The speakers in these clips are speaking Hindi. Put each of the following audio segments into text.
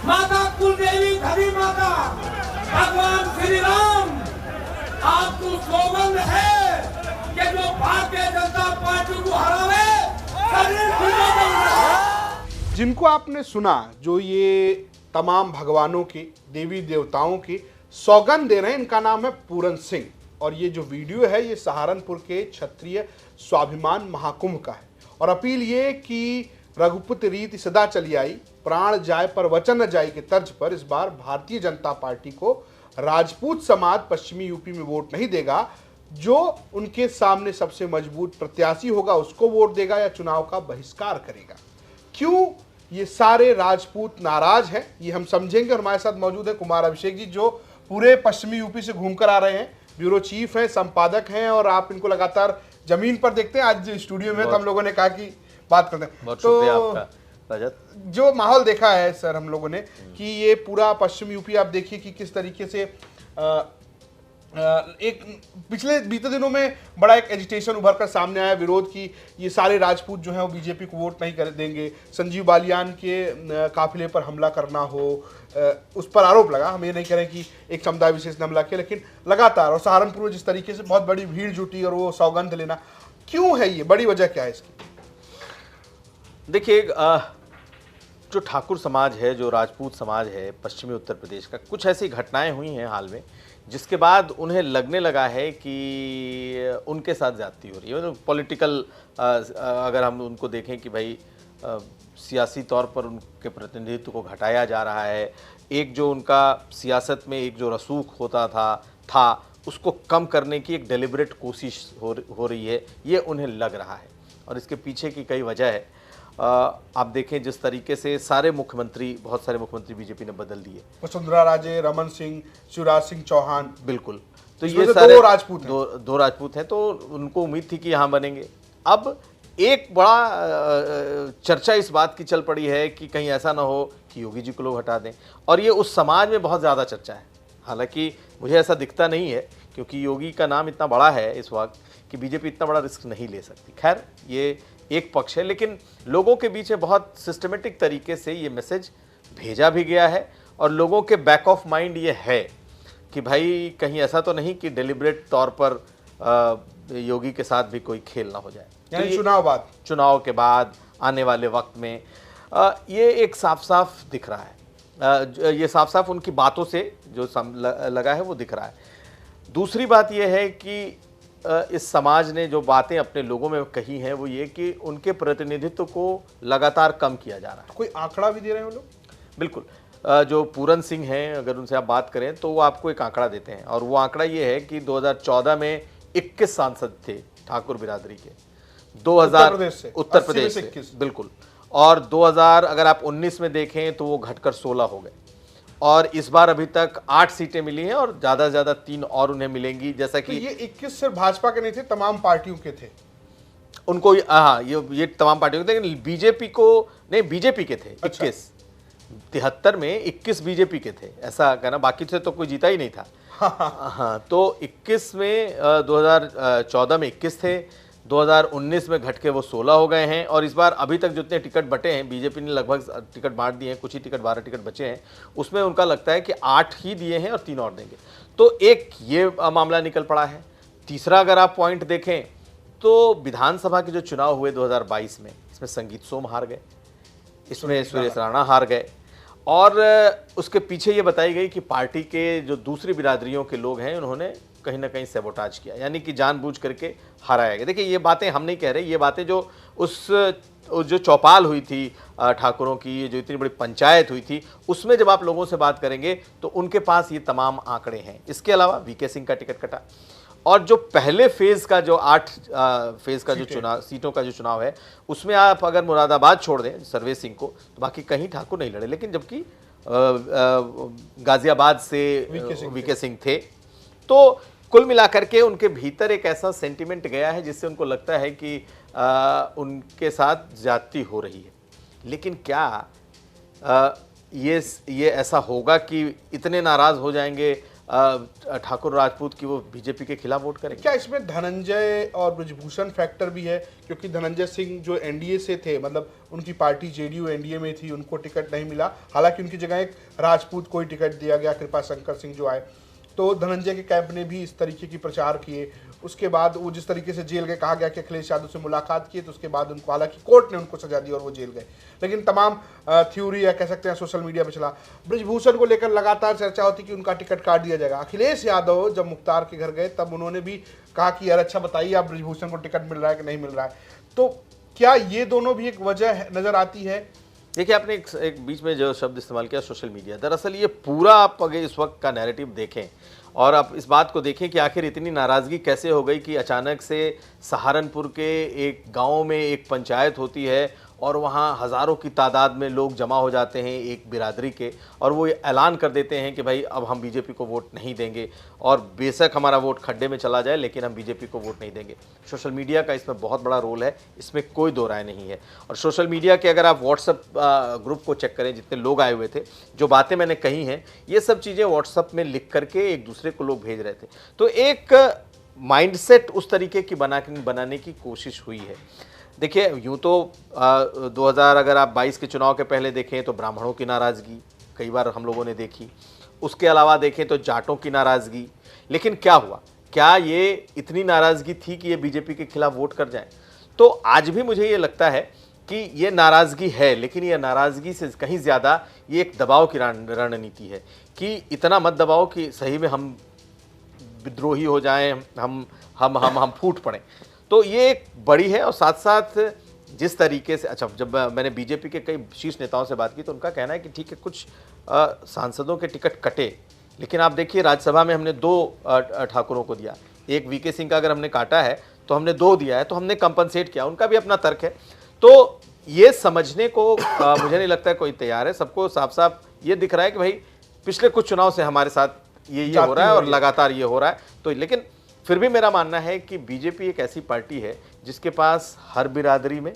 माता कुलदेवी धरी माता भगवान श्री राम आपको सौगंध है कि जो भारतीय जनता पार्टी को हरावे शरीर खुला बन रहा। जिनको आपने सुना, जो ये तमाम भगवानों के, देवी देवताओं के सौगंध दे रहे हैं, इनका नाम है पूरन सिंह। और ये जो वीडियो है ये सहारनपुर के क्षत्रिय स्वाभिमान महाकुंभ का है। और अपील ये कि रघुपति रीति सदा चली आई, प्राण जाए पर वचन न जाए के तर्ज पर इस बार भारतीय जनता पार्टी को राजपूत समाज पश्चिमी यूपी में वोट नहीं देगा। जो उनके सामने सबसे मजबूत प्रत्याशी होगा उसको वोट देगा या चुनाव का बहिष्कार करेगा। क्यों ये सारे राजपूत नाराज हैं ये हम समझेंगे। और हमारे साथ मौजूद है कुमार अभिषेक जी, जो पूरे पश्चिमी यूपी से घूमकर आ रहे हैं, ब्यूरो चीफ हैं, संपादक हैं, और आप इनको लगातार जमीन पर देखते हैं। आज स्टूडियो में तो हम लोगों ने कहा कि बात करते हैं। बहुत शुक्रिया आपका रजत। जो माहौल देखा है सर हम लोगों ने कि ये पूरा पश्चिम यूपी आप देखिए कि किस तरीके से एक पिछले बीते दिनों में बड़ा एक एजिटेशन उभर कर सामने आया, विरोध की ये सारे राजपूत जो हैं वो बीजेपी को वोट नहीं कर देंगे। संजीव बालियान के काफिले पर हमला करना हो, उस पर आरोप लगा। हम ये नहीं कह रहे कि एक समुदाय विशेष ने हमला किया, लेकिन लगातार, और सहारनपुर में जिस तरीके से बहुत बड़ी भीड़ जुटी और वो सौगंध लेना, क्यों है ये, बड़ी वजह क्या है इसकी? देखिए, जो ठाकुर समाज है, जो राजपूत समाज है पश्चिमी उत्तर प्रदेश का, कुछ ऐसी घटनाएं हुई हैं हाल में जिसके बाद उन्हें लगने लगा है कि उनके साथ ज्यादती हो रही है। पॉलिटिकल अगर हम उनको देखें कि भाई सियासी तौर पर उनके प्रतिनिधित्व को घटाया जा रहा है, एक जो उनका सियासत में एक जो रसूख होता था उसको कम करने की एक डेलिब्रेट कोशिश हो रही है, ये उन्हें लग रहा है। और इसके पीछे की कई वजह है। आप देखें जिस तरीके से बहुत सारे मुख्यमंत्री बीजेपी ने बदल दिए, वसुंधरा राजे, रमन सिंह, शिवराज सिंह चौहान, बिल्कुल। तो ये सारे दो राजपूत हैं, तो उनको उम्मीद थी कि यहाँ बनेंगे। अब एक बड़ा चर्चा इस बात की चल पड़ी है कि कहीं ऐसा ना हो कि योगी जी को लोग हटा दें, और ये उस समाज में बहुत ज़्यादा चर्चा है। हालांकि मुझे ऐसा दिखता नहीं है, क्योंकि योगी का नाम इतना बड़ा है इस वक्त कि बीजेपी इतना बड़ा रिस्क नहीं ले सकती। खैर, ये एक पक्ष है, लेकिन लोगों के बीच में बहुत सिस्टमेटिक तरीके से ये मैसेज भेजा भी गया है, और लोगों के बैक ऑफ माइंड ये है कि भाई कहीं ऐसा तो नहीं कि डेलिब्रेट तौर पर योगी के साथ भी कोई खेल ना हो जाए। यानी चुनाव के बाद आने वाले वक्त में ये एक साफ साफ दिख रहा है। ये साफ साफ उनकी बातों से जो लगा है वो दिख रहा है। दूसरी बात यह है कि इस समाज ने जो बातें अपने लोगों में कही हैं वो ये कि उनके प्रतिनिधित्व को लगातार कम किया जा रहा है। कोई आंकड़ा भी दे रहे हैं वो लोग? बिल्कुल। जो पूरन सिंह हैं, अगर उनसे आप बात करें तो वो आपको एक आंकड़ा देते हैं, और वो आंकड़ा ये है कि 2014 में 21 सांसद थे ठाकुर बिरादरी के, 2000 उत्तर प्रदेश से, बिल्कुल। और 2000 अगर आप 19 में देखें तो वो घटकर 16 हो गए, और इस बार अभी तक 8 सीटें मिली हैं, और ज़्यादा से ज़्यादा 3 और उन्हें मिलेंगी। जैसा कि तो ये 21 सिर्फ भाजपा के नहीं थे, तमाम पार्टियों के थे उनको। हाँ, ये तमाम पार्टियों के थे, लेकिन बीजेपी को नहीं, बीजेपी के थे 21। 73 में 21 बीजेपी के थे, ऐसा कहना, बाकी से तो कोई जीता ही नहीं था। हाँ, तो 21 में 2014 में 21 थे, 2019 में घट के वो 16 हो गए हैं, और इस बार अभी तक जितने टिकट बटे हैं, बीजेपी ने लगभग टिकट बांट दिए हैं, कुछ ही टिकट 12 टिकट बचे हैं, उसमें उनका लगता है कि 8 ही दिए हैं और 3 और देंगे। तो एक ये मामला निकल पड़ा है। तीसरा अगर आप पॉइंट देखें तो विधानसभा के जो चुनाव हुए 2022 में, इसमें संगीत सोम हार गए, इसमें सुरेश राणा हार गए, और उसके पीछे ये बताई गई कि पार्टी के जो दूसरी बिरादरियों के लोग हैं उन्होंने कहीं ना कहीं सैबोटाज किया, यानी कि जानबूझ करके हराया गया। देखिए, ये बातें हम नहीं कह रहे, ये बातें जो चौपाल हुई थी ठाकुरों की, जो इतनी बड़ी पंचायत हुई थी, उसमें जब आप लोगों से बात करेंगे तो उनके पास ये तमाम आंकड़े हैं। इसके अलावा वीके सिंह का टिकट कटा, और जो पहले फेज का जो 8 फेज का जो चुनाव, सीटों का जो चुनाव है, उसमें आप अगर मुरादाबाद छोड़ दें सर्वेश सिंह को, तो बाकी कहीं ठाकुर नहीं लड़े। लेकिन जबकि गाजियाबाद से वीके सिंह थे, तो कुल मिलाकर के उनके भीतर एक ऐसा सेंटिमेंट गया है जिससे उनको लगता है कि उनके साथ ज्यादती हो रही है। लेकिन क्या ये ऐसा होगा कि इतने नाराज हो जाएंगे ठाकुर राजपूत की वो बीजेपी के खिलाफ वोट करेंगे। क्या इसमें धनंजय और ब्रजभूषण फैक्टर भी है? क्योंकि धनंजय सिंह जो एनडीए से थे, मतलब उनकी पार्टी जेडीयू एनडीए में थी, उनको टिकट नहीं मिला, हालांकि उनकी जगह एक राजपूत को ही टिकट दिया गया, कृपा शंकर सिंह जो आए। तो धनंजय के कैंप ने भी इस तरीके की प्रचार किए। उसके बाद वो जिस तरीके से जेल गए, कहा गया कि अखिलेश यादव से मुलाकात की, तो उसके बाद उनको, हालांकि कोर्ट ने उनको सजा दी और वो जेल गए, लेकिन तमाम थ्योरी या कह सकते हैं सोशल मीडिया पे चला। ब्रजभूषण को लेकर लगातार चर्चा होती कि उनका टिकट काट दिया जाएगा। अखिलेश यादव जब मुख्तार के घर गए तब उन्होंने भी कहा कि यार अच्छा बताइए आप, ब्रजभूषण को टिकट मिल रहा है कि नहीं मिल रहा है। तो क्या ये दोनों भी एक वजह नजर आती है? देखिए, आपने एक बीच में जो शब्द इस्तेमाल किया सोशल मीडिया, दरअसल ये पूरा आप अगर इस वक्त का नैरेटिव देखें और आप इस बात को देखें कि आखिर इतनी नाराज़गी कैसे हो गई कि अचानक से सहारनपुर के एक गांव में एक पंचायत होती है और वहाँ हज़ारों की तादाद में लोग जमा हो जाते हैं एक बिरादरी के, और वो ऐलान कर देते हैं कि भाई अब हम बीजेपी को वोट नहीं देंगे, और बेशक हमारा वोट खड्डे में चला जाए लेकिन हम बीजेपी को वोट नहीं देंगे। सोशल मीडिया का इसमें बहुत बड़ा रोल है, इसमें कोई दो राय नहीं है। और सोशल मीडिया के अगर आप व्हाट्सएप ग्रुप को चेक करें, जितने लोग आए हुए थे, जो बातें मैंने कही हैं, ये सब चीज़ें व्हाट्सएप में लिख करके एक दूसरे को लोग भेज रहे थे। तो एक माइंडसेट उस तरीके की बनाने की कोशिश हुई है। देखिए, यूँ तो 2000 अगर आप 22 के चुनाव के पहले देखें तो ब्राह्मणों की नाराज़गी कई बार हम लोगों ने देखी, उसके अलावा देखें तो जाटों की नाराज़गी। लेकिन क्या हुआ? क्या ये इतनी नाराज़गी थी कि ये बीजेपी के खिलाफ वोट कर जाएं? तो आज भी मुझे ये लगता है कि ये नाराज़गी है, लेकिन ये नाराज़गी से कहीं ज़्यादा ये एक दबाव की रणनीति है कि इतना मत दबाओ कि सही में हम विद्रोही हो जाएं, हम फूट पड़ें। तो ये एक बड़ी है। और साथ साथ जिस तरीके से, अच्छा, जब मैंने बीजेपी के कई शीर्ष नेताओं से बात की तो उनका कहना है कि ठीक है, कुछ सांसदों के टिकट कटे, लेकिन आप देखिए राज्यसभा में हमने 2 ठाकुरों को दिया, एक वीके सिंह का अगर हमने काटा है तो हमने 2 दिया है, तो हमने कंपनसेट किया। उनका भी अपना तर्क है। तो ये समझने को मुझे नहीं लगता है कोई तैयार है। सबको साफ साफ ये दिख रहा है कि भाई पिछले कुछ चुनाव से हमारे साथ ये हो रहा है और लगातार ये हो रहा है। तो लेकिन फिर भी मेरा मानना है कि बीजेपी एक ऐसी पार्टी है जिसके पास हर बिरादरी में,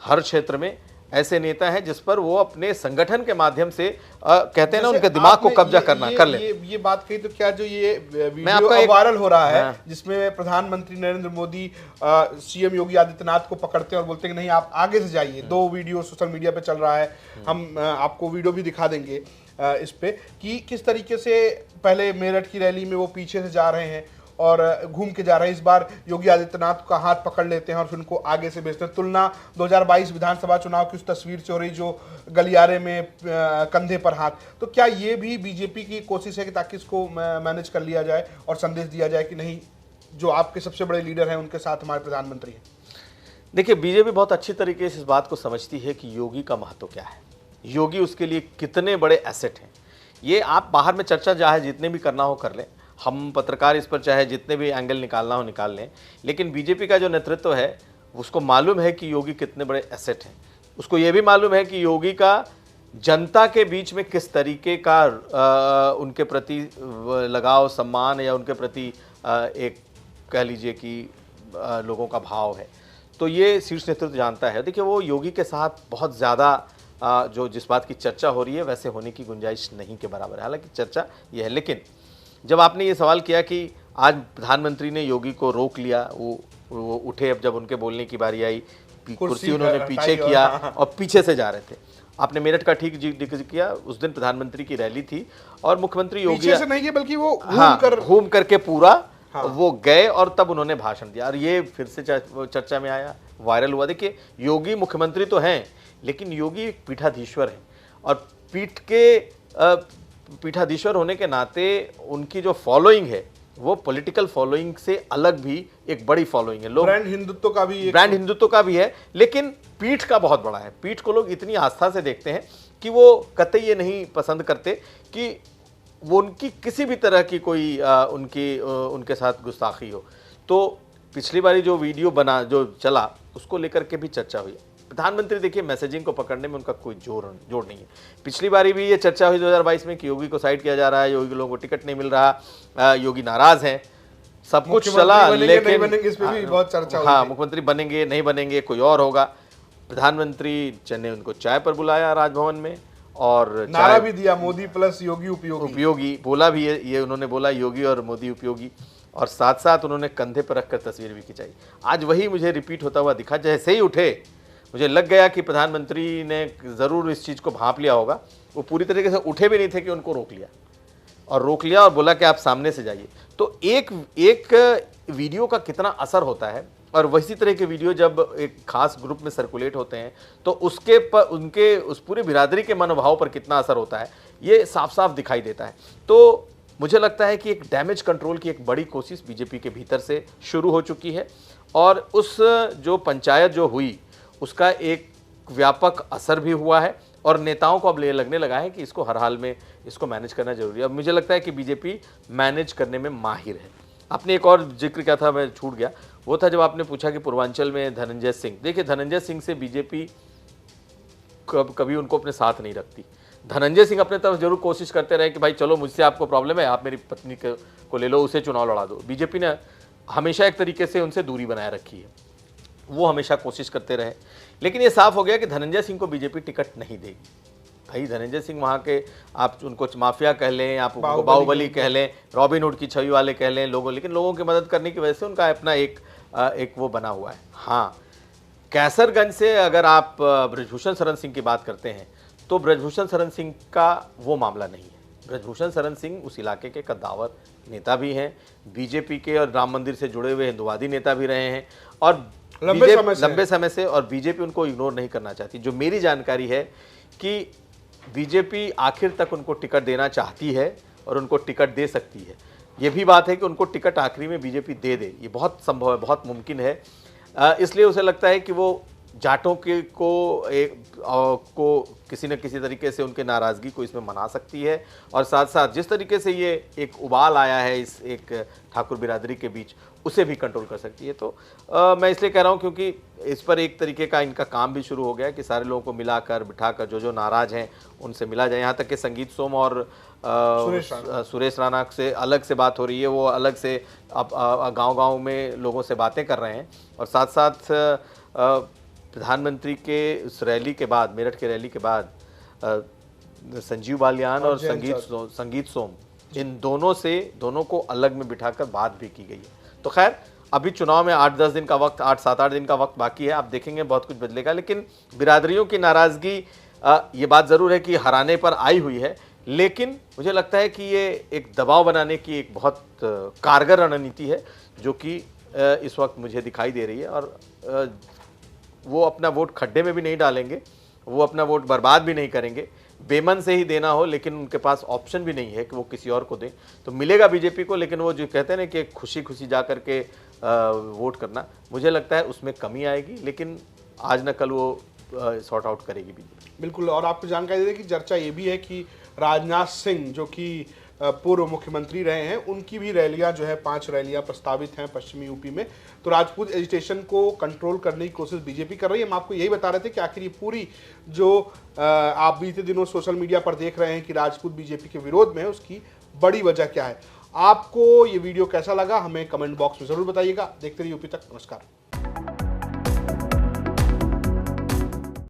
हर क्षेत्र में ऐसे नेता हैं जिस पर वो अपने संगठन के माध्यम से कहते हैं ना, उनके दिमाग को कब्जा कर ले। ये बात कही तो क्या जो ये वीडियो वायरल हो रहा है, जिसमें प्रधानमंत्री नरेंद्र मोदी सीएम योगी आदित्यनाथ को पकड़ते हैं और बोलते हैं कि नहीं आप आगे से जाइए, 2 वीडियो सोशल मीडिया पे चल रहा है, हम आपको वीडियो भी दिखा देंगे इस पे कि किस तरीके से पहले मेरठ की रैली में वो पीछे से जा रहे हैं और घूम के जा रहे हैं, इस बार योगी आदित्यनाथ का हाथ पकड़ लेते हैं और फिर उनको आगे से भेजते हैं। तुलना 2022 विधानसभा चुनाव की उस तस्वीर से हो रही जो गलियारे में कंधे पर हाथ। तो क्या ये भी बीजेपी की कोशिश है कि ताकि इसको मैनेज कर लिया जाए और संदेश दिया जाए कि नहीं, जो आपके सबसे बड़े लीडर हैं उनके साथ हमारे प्रधानमंत्री हैं? देखिए, बीजेपी बहुत अच्छी तरीके से इस बात को समझती है कि योगी का महत्व क्या है, योगी उसके लिए कितने बड़े एसेट हैं। ये आप बाहर में चर्चा चाहे जितने भी करना हो कर लें, हम पत्रकार इस पर चाहे जितने भी एंगल निकालना हो निकाल लें, लेकिन बीजेपी का जो नेतृत्व है उसको मालूम है कि योगी कितने बड़े एसेट हैं। उसको ये भी मालूम है कि योगी का जनता के बीच में किस तरीके का उनके प्रति लगाव, सम्मान या उनके प्रति एक कह लीजिए कि लोगों का भाव है। तो ये शीर्ष नेतृत्व जानता है। देखिए, वो योगी के साथ बहुत ज़्यादा जो जिस बात की चर्चा हो रही है वैसे होने की गुंजाइश नहीं के बराबर है। हालांकि चर्चा ये है, लेकिन जब आपने ये सवाल किया कि आज प्रधानमंत्री ने योगी को रोक लिया, वो उठे, अब जब उनके बोलने की बारी आई, कुर्सी उन्होंने पीछे किया और पीछे से जा रहे थे। आपने मेरठ का ठीक जिक्र किया, उस दिन प्रधानमंत्री की रैली थी और मुख्यमंत्री योगी पीछे से नहीं है बल्कि वो घूम करके पूरा वो गए और तब उन्होंने भाषण दिया और ये फिर से चर्चा में आया, वायरल हुआ। देखिए, योगी मुख्यमंत्री तो हैं, लेकिन योगी एक पीठाधीश्वर है और पीठाधीश्वर होने के नाते उनकी जो फॉलोइंग है वो पॉलिटिकल फॉलोइंग से अलग भी एक बड़ी फॉलोइंग है। लोग ब्रांड हिंदुत्व का भी है, लेकिन पीठ का बहुत बड़ा है। पीठ को लोग इतनी आस्था से देखते हैं कि वो कतई ये नहीं पसंद करते कि वो उनकी किसी भी तरह की कोई उनके साथ गुस्ताखी हो। तो पिछली बारी जो वीडियो बना जो चला उसको लेकर के भी चर्चा हुई। प्रधानमंत्री देखिए, मैसेजिंग को पकड़ने में उनका कोई जोड़ नहीं है। पिछली बारी भी ये चर्चा हुई 2022 में कि योगी को साइड किया जा रहा है, योगी लोगों को टिकट नहीं मिल रहा, योगी नाराज हैं, सब कुछ चला, लेकिन इस पे भी बहुत चर्चा हुई। हाँ, मुख्यमंत्री बनेंगे नहीं बनेंगे, कोई और होगा। प्रधानमंत्री ने उनको चाय पर बुलाया राजभवन में और नारा भी दिया, मोदी प्लस योगी उपयोगी। उपयोगी बोला भी है, ये उन्होंने बोला योगी और मोदी उपयोगी, और साथ साथ उन्होंने कंधे पर रखकर तस्वीर भी खिंचाई। आज वही मुझे रिपीट होता हुआ दिखा। जैसे ही उठे मुझे लग गया कि प्रधानमंत्री ने ज़रूर इस चीज़ को भांप लिया होगा। वो पूरी तरीके से उठे भी नहीं थे कि उनको रोक लिया और बोला कि आप सामने से जाइए। तो एक वीडियो का कितना असर होता है, और वैसी तरह के वीडियो जब एक खास ग्रुप में सर्कुलेट होते हैं तो उसके पर उनके उस पूरी बिरादरी के मनोभाव पर कितना असर होता है, ये साफ साफ दिखाई देता है। तो मुझे लगता है कि एक डैमेज कंट्रोल की एक बड़ी कोशिश बीजेपी के भीतर से शुरू हो चुकी है, और उस जो पंचायत जो हुई उसका एक व्यापक असर भी हुआ है, और नेताओं को अब लगने लगा है कि इसको हर हाल में इसको मैनेज करना जरूरी है। अब मुझे लगता है कि बीजेपी मैनेज करने में माहिर है। आपने एक और जिक्र किया था, मैं छूट गया, वो था जब आपने पूछा कि पूर्वांचल में धनंजय सिंह। देखिए, धनंजय सिंह से बीजेपी कभी उनको अपने साथ नहीं रखती। धनंजय सिंह अपने तरफ जरूर कोशिश करते रहे कि भाई चलो मुझसे आपको प्रॉब्लम है, आप मेरी पत्नी को ले लो, उसे चुनाव लड़ा दो। बीजेपी ने हमेशा एक तरीके से उनसे दूरी बनाए रखी है, वो हमेशा कोशिश करते रहे। लेकिन ये साफ हो गया कि धनंजय सिंह को बीजेपी टिकट नहीं देगी। भाई धनंजय सिंह वहाँ के, आप उनको माफिया कह लें, आप उनको बाहुबली कह लें, रॉबिनहुड की छवि वाले कह लें लोगों, लेकिन लोगों की मदद करने की वजह से उनका अपना एक वो बना हुआ है। हाँ, कैसरगंज से अगर आप ब्रजभूषण शरण सिंह की बात करते हैं तो ब्रजभूषण शरण सिंह का वो मामला नहीं है। ब्रजभूषण शरण सिंह उस इलाके के कद्दावर नेता भी हैं, बीजेपी के और राम मंदिर से जुड़े हुए हिंदुवादी नेता भी रहे हैं, और लंबे समय से, और बीजेपी उनको इग्नोर नहीं करना चाहती। जो मेरी जानकारी है कि बीजेपी आखिर तक उनको टिकट देना चाहती है और उनको टिकट दे सकती है। ये भी बात है कि उनको टिकट आखिरी में बीजेपी दे दे, ये बहुत संभव है, बहुत मुमकिन है। इसलिए उसे लगता है कि वो जाटों के को किसी न किसी तरीके से उनके नाराज़गी को इसमें मना सकती है, और साथ साथ जिस तरीके से ये एक उबाल आया है इस एक ठाकुर बिरादरी के बीच, उसे भी कंट्रोल कर सकती है। तो मैं इसलिए कह रहा हूँ क्योंकि इस पर एक तरीके का इनका काम भी शुरू हो गया कि सारे लोगों को मिलाकर बिठाकर जो नाराज़ हैं उनसे मिला जाए। यहाँ तक कि संगीत सोम और सुरेश राणा से अलग से बात हो रही है, वो अलग से अब गांव-गांव में लोगों से बातें कर रहे हैं, और साथ साथ प्रधानमंत्री के उस रैली के बाद, मेरठ के रैली के बाद संजीव बालियान और संगीत सोम, इन दोनों को अलग में बिठाकर बात भी की गई है। तो खैर, अभी चुनाव में 8-10 दिन का वक्त, 8-7-8 दिन का वक्त बाकी है। आप देखेंगे बहुत कुछ बदलेगा, लेकिन बिरादरियों की नाराज़गी, ये बात ज़रूर है कि हराने पर आई हुई है, लेकिन मुझे लगता है कि ये एक दबाव बनाने की एक बहुत कारगर रणनीति है जो कि इस वक्त मुझे दिखाई दे रही है। और वो अपना वोट खड्डे में भी नहीं डालेंगे, वो अपना वोट बर्बाद भी नहीं करेंगे। बेमन से ही देना हो, लेकिन उनके पास ऑप्शन भी नहीं है कि वो किसी और को दें, तो मिलेगा बीजेपी को। लेकिन वो जो कहते हैं ना कि खुशी खुशी जा कर के वोट करना, मुझे लगता है उसमें कमी आएगी, लेकिन आज न कल वो सॉर्ट आउट करेगी बीजेपी। बिल्कुल। और आपको जानकारी दे दें कि चर्चा ये भी है कि राजनाथ सिंह जो कि पूर्व मुख्यमंत्री रहे हैं, उनकी भी रैलियां जो है 5 रैलियां प्रस्तावित हैं पश्चिमी यूपी में। तो राजपूत एजिटेशन को कंट्रोल करने की कोशिश बीजेपी कर रही है। हम आपको यही बता रहे थे कि आखिर ये पूरी जो आप बीते दिनों सोशल मीडिया पर देख रहे हैं कि राजपूत बीजेपी के विरोध में है, उसकी बड़ी वजह क्या है। आपको ये वीडियो कैसा लगा हमें कमेंट बॉक्स में जरूर बताइएगा। देखते रहिए यूपी तक। नमस्कार।